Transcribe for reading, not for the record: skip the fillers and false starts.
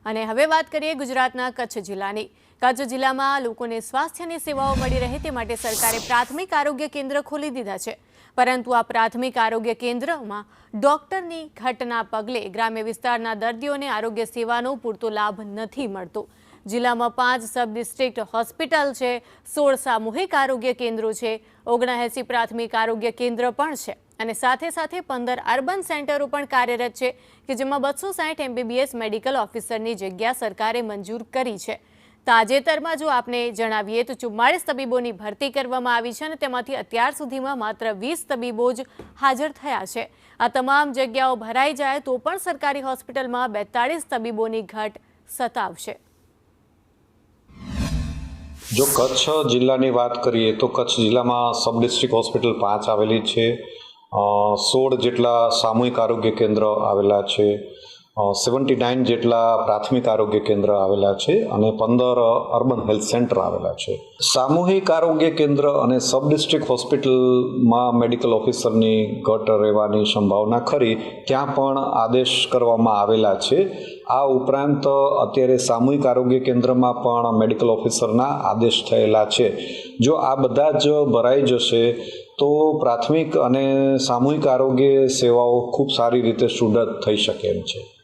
અને હવે વાત કરીએ ગુજરાતના કચ્છ જિલ્લાની। કચ્છ જિલ્લામાં લોકોને સ્વાસ્થ્યની સેવાઓ મળી રહે તે માટે સરકારે પ્રાથમિક આરોગ્ય કેન્દ્ર ખોલી દીધા છે, પરંતુ આ પ્રાથમિક આરોગ્ય કેન્દ્રમાં ડોક્ટરની ઘટના પગલે ગ્રામ્ય વિસ્તારના દર્દીઓને આરોગ્ય સેવાનો પૂરતો લાભ નથી મળતો। જિલ્લામાં 5 સબ ડિસ્ટ્રિક્ટ હોસ્પિટલ છે, 16 સામૂહિક આરોગ્ય કેન્દ્રો છે, 79 પ્રાથમિક આરોગ્ય કેન્દ્ર પણ છે અને સાથે સાથે 15 અર્બન સેન્ટરો પણ કાર્યરત છે કે જેમાં 260 MBBS મેડિકલ ઓફિસરની જગ્યા સરકારે મંજૂર કરી છે। તાજેતરમાં જો આપને જણાવીએ તો 44 તબીબોની ભરતી કરવામાં આવી છે અને તેમાંથી અત્યાર સુધીમાં માત્ર 20 તબીબો જ હાજર થયા છે। આ તમામ જગ્યાઓ ભરાઈ જાય તો પણ સરકારી હોસ્પિટલમાં 42 તબીબોની ઘટ સતાવશે। જો કચ્છ જિલ્લાની વાત કરીએ તો કચ્છ જિલ્લામાં સબ ડિસ્ટ્રિક્ટ હોસ્પિટલ 5 આવેલી છે, 16 જેટલા સામૂહિક આરોગ્ય કેન્દ્ર આવેલા છે, 79 જેટલા પ્રાથમિક આરોગ્ય કેન્દ્ર આવેલા છે અને 15 અર્બન હેલ્થ સેન્ટર આવેલા છે। સામૂહિક આરોગ્ય કેન્દ્ર અને સબ ડિસ્ટ્રિક્ટ હોસ્પિટલમાં મેડિકલ ઓફિસરની ઘટ રહેવાની સંભાવના ખરી, ત્યાં પણ આદેશ કરવામાં આવેલા છે। આ ઉપરાંત અત્યારે સામૂહિક આરોગ્ય કેન્દ્રમાં પણ મેડિકલ ઓફિસરના આદેશ થયેલા છે। જો આ બધા જ ભરાઈ જશે તો પ્રાથમિક અને સામૂહિક આરોગ્ય સેવાઓ ખૂબ સારી રીતે સુદૃઢ થઈ શકે એમ છે।